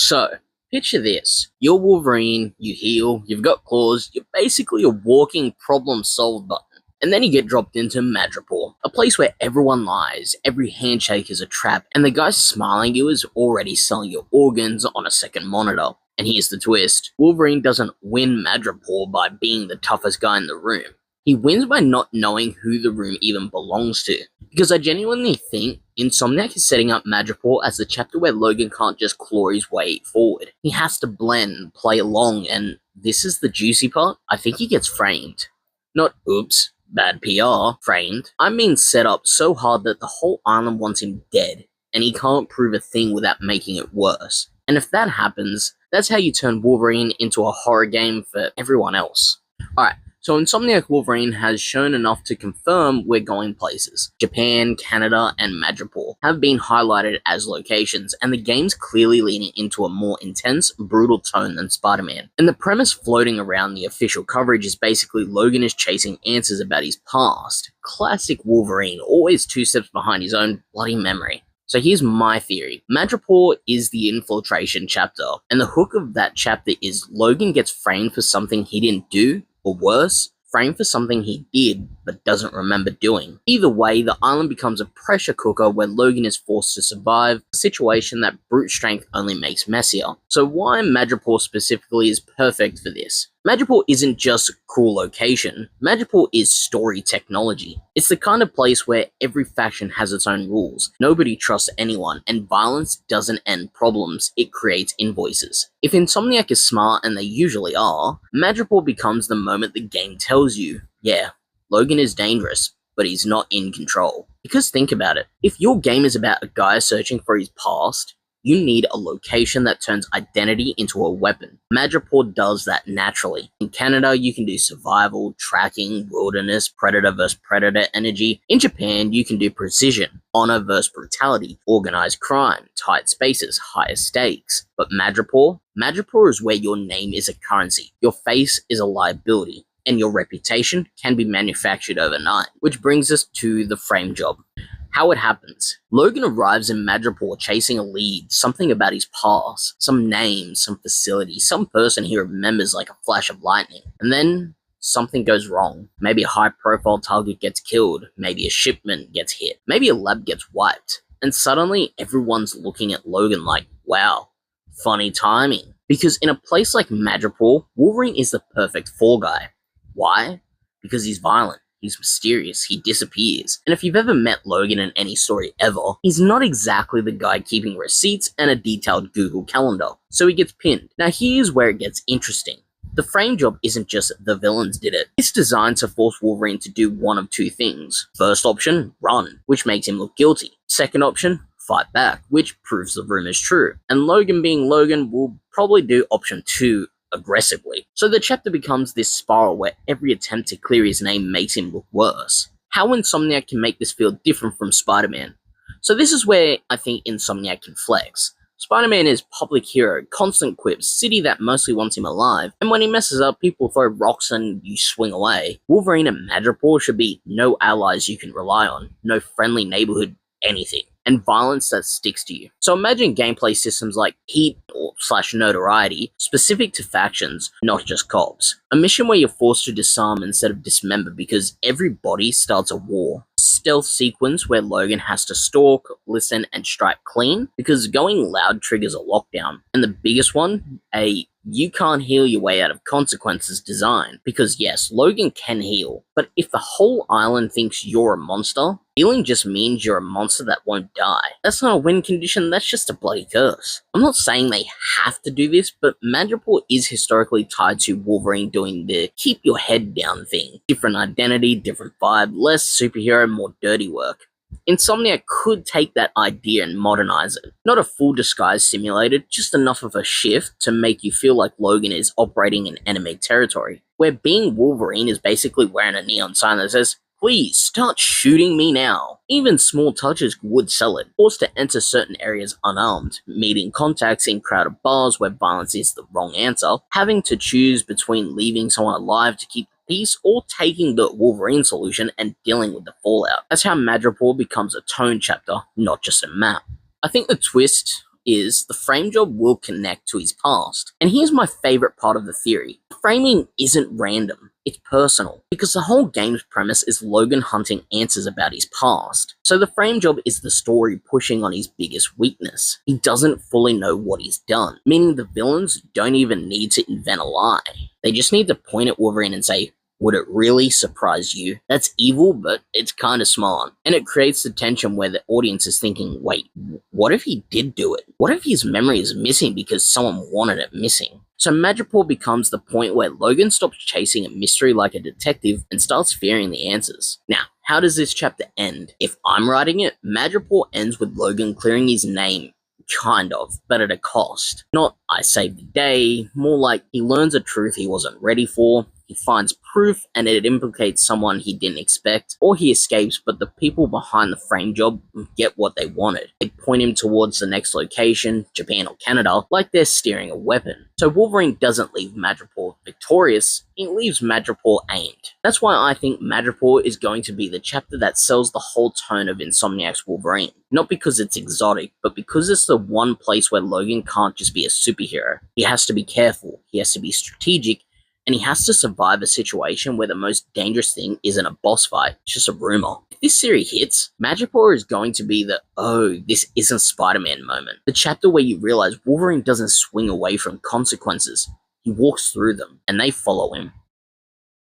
So, picture this. You're Wolverine, you heal, you've got claws, you're basically a walking problem-solved button. And then you get dropped into Madripoor, a place where everyone lies, every handshake is a trap, and the guy smiling at you is already selling your organs on a second monitor. And here's the twist. Wolverine doesn't win Madripoor by being the toughest guy in the room. He wins by not knowing who the room even belongs to. Because I genuinely think Insomniac is setting up Madripoor as the chapter where Logan can't just claw his way forward. He has to blend, play along, and this is the juicy part. I think he gets framed. Not oops, bad PR, framed. I mean set up so hard that the whole island wants him dead, and he can't prove a thing without making it worse. And if that happens, that's how you turn Wolverine into a horror game for everyone else. Alright. So Insomniac Wolverine has shown enough to confirm we're going places. Japan, Canada, and Madripoor have been highlighted as locations, and the game's clearly leaning into a more intense, brutal tone than Spider-Man. And the premise floating around the official coverage is basically Logan is chasing answers about his past. Classic Wolverine, always 2 steps behind his own bloody memory. So here's my theory. Madripoor is the Infiltration chapter, and the hook of that chapter is Logan gets framed for something he didn't do, or worse, framed for something he did but doesn't remember doing. Either way, the island becomes a pressure cooker where Logan is forced to survive, a situation that brute strength only makes messier. So why Madripoor specifically is perfect for this? Madripoor isn't just a cool location, Madripoor is story technology. It's the kind of place where every faction has its own rules, nobody trusts anyone, and violence doesn't end problems, it creates invoices. If Insomniac is smart, and they usually are, Madripoor becomes the moment the game tells you, yeah, Logan is dangerous, but he's not in control. Because think about it, if your game is about a guy searching for his past, you need a location that turns identity into a weapon. Madripoor does that naturally. In Canada, you can do survival, tracking, wilderness, predator vs predator energy. In Japan, you can do precision, honor vs brutality, organized crime, tight spaces, higher stakes. But Madripoor is where your name is a currency, your face is a liability, and your reputation can be manufactured overnight. Which brings us to the frame job. How it happens. Logan arrives in Madripoor chasing a lead, something about his past, some name, some facility, some person he remembers like a flash of lightning. And then something goes wrong. Maybe a high-profile target gets killed, maybe a shipment gets hit, maybe a lab gets wiped. And suddenly everyone's looking at Logan like, wow, funny timing. Because in a place like Madripoor, Wolverine is the perfect fall guy. Why? Because he's violent. He's mysterious, he disappears. And if you've ever met Logan in any story ever, he's not exactly the guy keeping receipts and a detailed Google calendar, so he gets pinned. Now here's where it gets interesting. The frame job isn't just the villains did it. It's designed to force Wolverine to do one of 2 things. First option, run, which makes him look guilty. Second option, fight back, which proves the rumor's true. And Logan being Logan will probably do option 2 aggressively. So the chapter becomes this spiral where every attempt to clear his name makes him look worse. How Insomniac can make this feel different from Spider-Man? So this is where I think Insomniac can flex. Spider-Man is public hero, constant quips, city that mostly wants him alive, and when he messes up, people throw rocks and you swing away. Wolverine and Madripoor should be no allies you can rely on, no friendly neighborhood anything, and violence that sticks to you. So imagine gameplay systems like heat or / notoriety, specific to factions, not just cops. A mission where you're forced to disarm instead of dismember because every body starts a war. Stealth sequence where Logan has to stalk, listen, and strike clean because going loud triggers a lockdown. And the biggest one, a you can't heal your way out of consequences design. Because yes, Logan can heal, but if the whole island thinks you're a monster, healing just means you're a monster that won't die. That's not a win condition, that's just a bloody curse. I'm not saying they have to do this, but Madripoor is historically tied to Wolverine doing the keep your head down thing. Different identity, different vibe, less superhero, more dirty work. Insomniac could take that idea and modernize it. Not a full disguise simulated, just enough of a shift to make you feel like Logan is operating in enemy territory, where being Wolverine is basically wearing a neon sign that says, please start shooting me now. Even small touches would sell it. Forced to enter certain areas unarmed, meeting contacts in crowded bars where violence is the wrong answer, having to choose between leaving someone alive to keep peace or taking the Wolverine solution and dealing with the fallout. That's how Madripoor becomes a tone chapter, not just a map. I think the twist is the frame job will connect to his past. And here's my favorite part of the theory. Framing isn't random, it's personal, because the whole game's premise is Logan hunting answers about his past. So the frame job is the story pushing on his biggest weakness. He doesn't fully know what he's done, meaning the villains don't even need to invent a lie. They just need to point at Wolverine and say, would it really surprise you? That's evil, but it's kinda smart. And it creates the tension where the audience is thinking, wait, what if he did do it? What if his memory is missing because someone wanted it missing? So Madripoor becomes the point where Logan stops chasing a mystery like a detective and starts fearing the answers. Now, how does this chapter end? If I'm writing it, Madripoor ends with Logan clearing his name, kind of, but at a cost. Not, I saved the day, more like he learns a truth he wasn't ready for, he finds proof and it implicates someone he didn't expect, or he escapes but the people behind the frame job get what they wanted. They point him towards the next location, Japan or Canada, like they're steering a weapon. So Wolverine doesn't leave Madripoor victorious, he leaves Madripoor aimed. That's why I think Madripoor is going to be the chapter that sells the whole tone of Insomniac's Wolverine. Not because it's exotic, but because it's the one place where Logan can't just be a superhero. He has to be careful, he has to be strategic, and he has to survive a situation where the most dangerous thing isn't a boss fight, it's just a rumor. If this series hits, Madripoor is going to be the, oh, this isn't Spider-Man moment. The chapter where you realize Wolverine doesn't swing away from consequences, he walks through them, and they follow him.